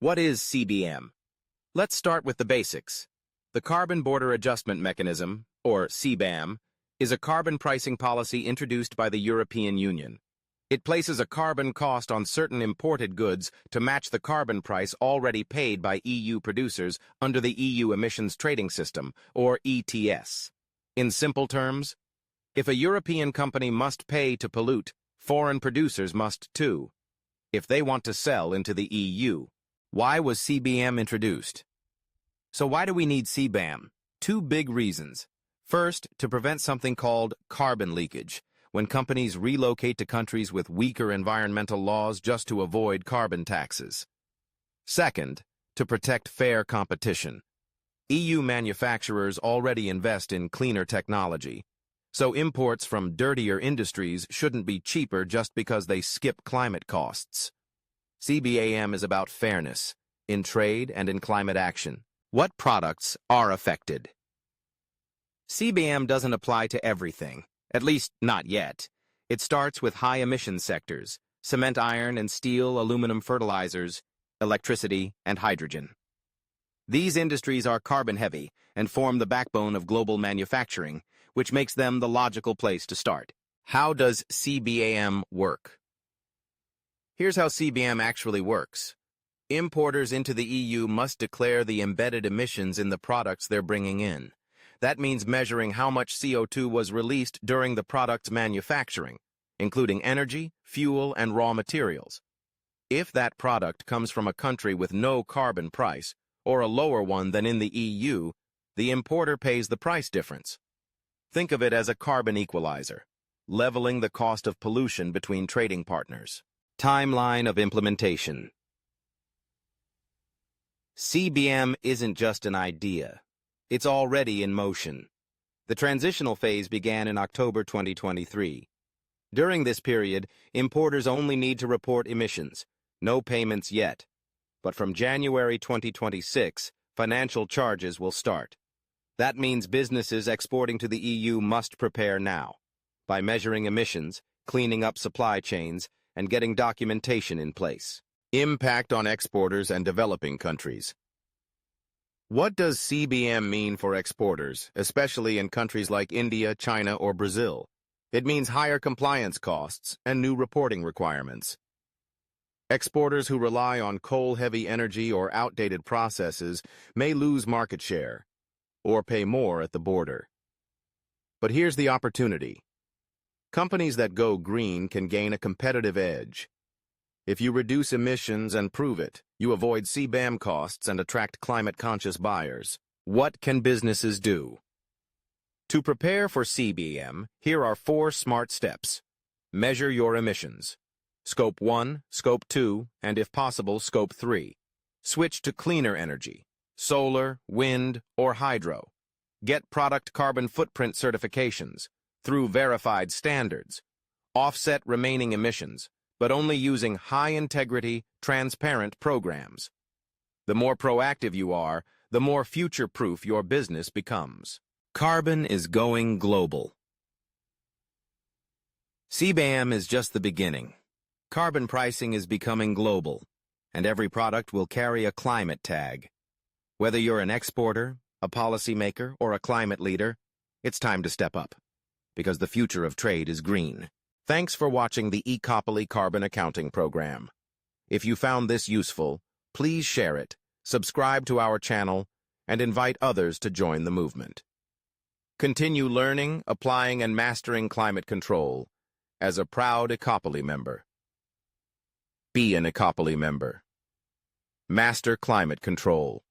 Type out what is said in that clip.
What is CBM? Let's start with the basics. The Carbon Border Adjustment Mechanism, or CBAM, is a carbon pricing policy introduced by the European Union. It places a carbon cost on certain imported goods to match the carbon price already paid by EU producers under the EU Emissions Trading System, or ETS. In simple terms, if a European company must pay to pollute, foreign producers must too, if they want to sell into the EU. Why was CBAM introduced? So why do we need CBAM? Two big reasons. First, to prevent something called carbon leakage, when companies relocate to countries with weaker environmental laws just to avoid carbon taxes. Second, to protect fair competition. EU manufacturers already invest in cleaner technology, so imports from dirtier industries shouldn't be cheaper just because they skip climate costs. CBAM is about fairness in trade and in climate action. What products are affected? CBAM doesn't apply to everything, at least not yet. It starts with high-emission sectors: cement, iron, and steel, aluminum fertilizers, electricity, and hydrogen. These industries are carbon-heavy and form the backbone of global manufacturing, which makes them the logical place to start. How does CBAM work? Here's how CBAM actually works. Importers into the EU must declare the embedded emissions in the products they're bringing in. That means measuring how much CO2 was released during the product's manufacturing, including energy, fuel, and raw materials. If that product comes from a country with no carbon price, or a lower one than in the EU, the importer pays the price difference. Think of it as a carbon equalizer, leveling the cost of pollution between trading partners. Timeline of implementation. CBAM isn't just an idea. It's already in motion. The transitional phase began in October 2023. During this period, importers only need to report emissions. No payments yet. But from January 2026, financial charges will start. That means businesses exporting to the EU must prepare now, by measuring emissions, cleaning up supply chains, and getting documentation in place. Impact on exporters and developing countries. What does CBAM mean for exporters, especially in countries like India, China, or Brazil? It means higher compliance costs and new reporting requirements. Exporters who rely on coal-heavy energy or outdated processes may lose market share or pay more at the border. But here's the opportunity. Companies that go green can gain a competitive edge. If you reduce emissions and prove it, you avoid CBAM costs and attract climate-conscious buyers. What can businesses do? To prepare for CBAM, here are 4 smart steps. Measure your emissions. Scope 1, Scope 2, and if possible, Scope 3. Switch to cleaner energy, solar, wind, or hydro. Get product carbon footprint certifications through verified standards. Offset remaining emissions, but only using high-integrity, transparent programs. The more proactive you are, the more future-proof your business becomes. Carbon is going global. CBAM is just the beginning. Carbon pricing is becoming global, and every product will carry a climate tag. Whether you're an exporter, a policymaker, or a climate leader, it's time to step up, because the future of trade is green. Thanks for watching the Ecopoly Carbon Accounting Program. If you found this useful, please share it, subscribe to our channel, and invite others to join the movement. Continue learning, applying, and mastering climate control as a proud Ecopoly member. Be an Ecopoly member. Master climate control.